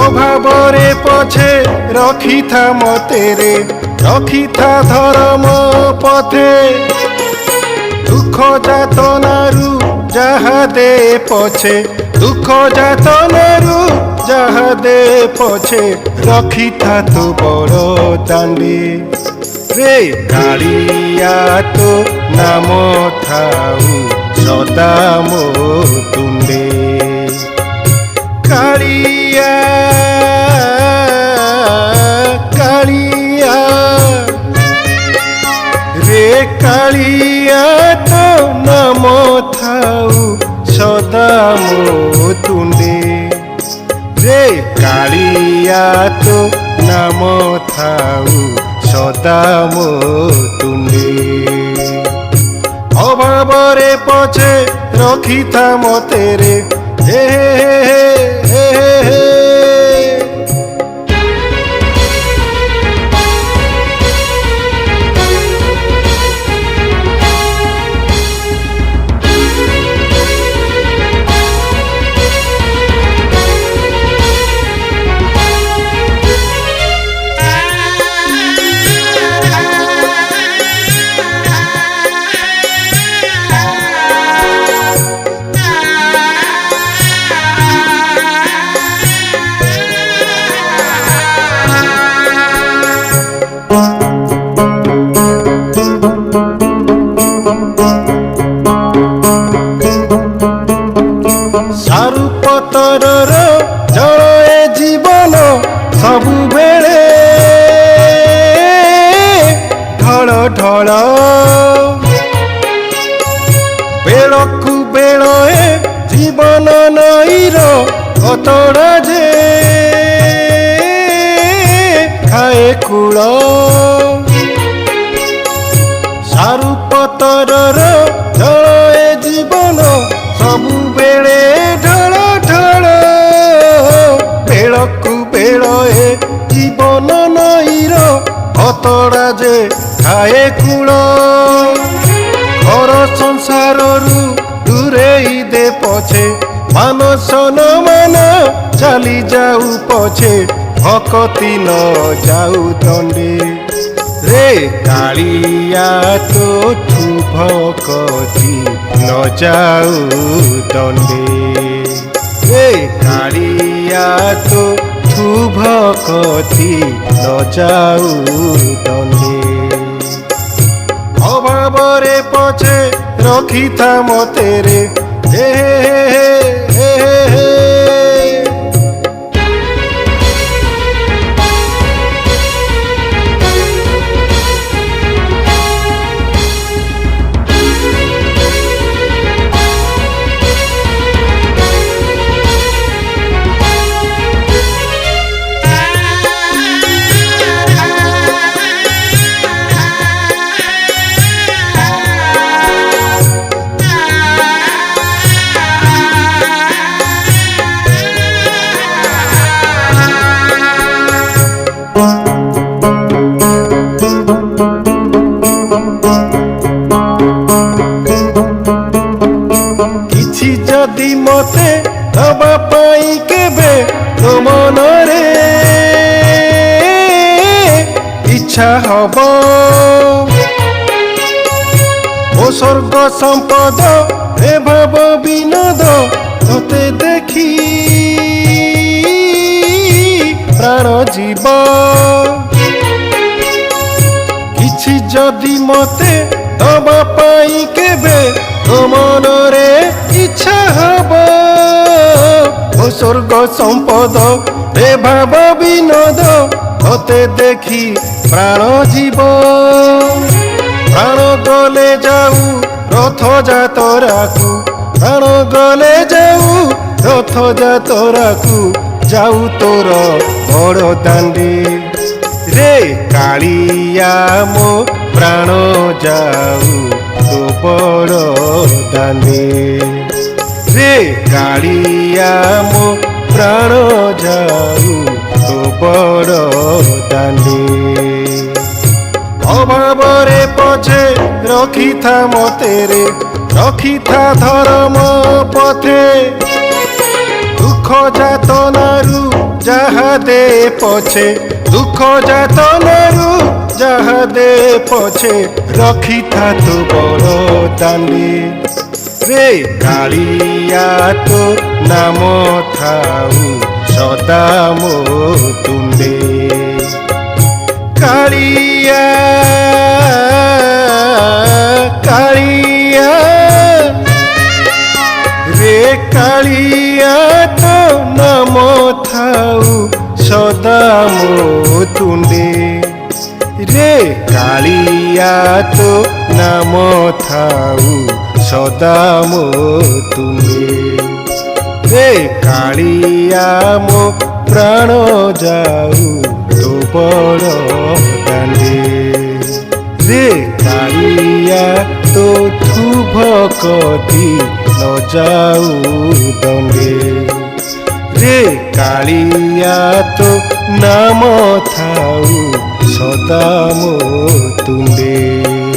অভাবরে পছে রখিথা মতেরে রখিথা ধর্ম পথে দুঃখ যাতনারু যাহা দে পছে দুঃখ যাতনারু যাহা দে পছে রখিথা তো বড় দাণ্ডে রে কালিয়া তো নাম থাউ সদা মো তুণ্ডে কালিয়া কালিয়া রে কালিয়া তো নাম থাউ সদা মো তুণ্ডে রে কালিয়া তো নাম থাউ সদা মো তুণ্ডে অভাবরে পছে রখিথা মতেরে হে হে হে হে सारु पतरर जल ए जीवन सबुबेले ढल ढल बेलकु बेल ए जीवन नईर कतड़ा जे खाए कूल सारु पतरर जल ए जीवन सबुबेले ढल ढल बेलकु बेल ए जीवन नईर कतड़ा जे खाए कूल घर संसाररू दूरेई दे पछे मानस न मान चली जाऊ पछे भकती न जाऊ दंडे रे कालिया तो तू भकती न जाऊ दंडे रे कालिया तो तू भकती न जाऊ दंडे अभावरे पछे रखिथा मतेरे हे हे हे हे जदि मते दबा पाई केबे तो मनरे इच्छा हब ओ स्वर्ग संपद हे भाव विनोद तोते देखी प्राण जीव किछि जदि मते दबा पाई केबे तो मनरे इच्छा हब ओ स्वर्ग संपद हे भाव विनोद तोते देखी प्राण जीव प्राण गले जाऊ रथ जातराकू ପ୍ରାଣ ଗଲେ ଯାଉ ରଥଯାତ୍ରାକୁ ଯାଉ ତୋର ବଡ଼ ଦାଣ୍ଡି ରେ କାଳିଆ ମୋ ପ୍ରାଣ ଯାଉ ତୋ ବଡ଼ ଦାଣ୍ଡି ରେ କାଳିଆ ମୋ ପ୍ରାଣ ଯାଉ ତୋ ବଡ଼ ଦାଣ୍ଡି ଅଭାବରେ ପଛେ ରଖିଥା ମତେ ରେ ରଖିଥା ଧର୍ମ ପଥେ ଦୁଃଖ ଯାତନାରୁ ଯାହା ଦେ ପଛେ ଦୁଃଖ ଯାତନାରୁ ଯାହା ଦେ ପଛେ ରଖିଥା ତୋ ବଡ଼ ଦାଣ୍ଡି ରେ କାଳିଆ ତୋ ନାମ ଥାଉ ସଦା ମୋ ତୁଣ୍ଡେ କାଳିଆ କାଳିଆ ରେ କାଳିଆ ତୋ ନାମ ଥାଉ ସଦା ମୋ ତୁଣ୍ଡେ ରେ କାଳିଆ ତୋ ନାମ ଥାଉ ସଦା ମୋ ତୁଣ୍ଡେ ରେ କାଳିଆ ମୋ ପ୍ରାଣ ଯାଉ ତୋ ବଡ଼ ଦାଣ୍ଡି ରେ କାଳିଆ ତୋଠୁ ଭକତି ନ ଯାଉ ଦଣ୍ଡେ ରେ କାଳିଆ ତୋ ନାମ ଥାଉ ସଦା ମୋ ତୁଣ୍ଡେ।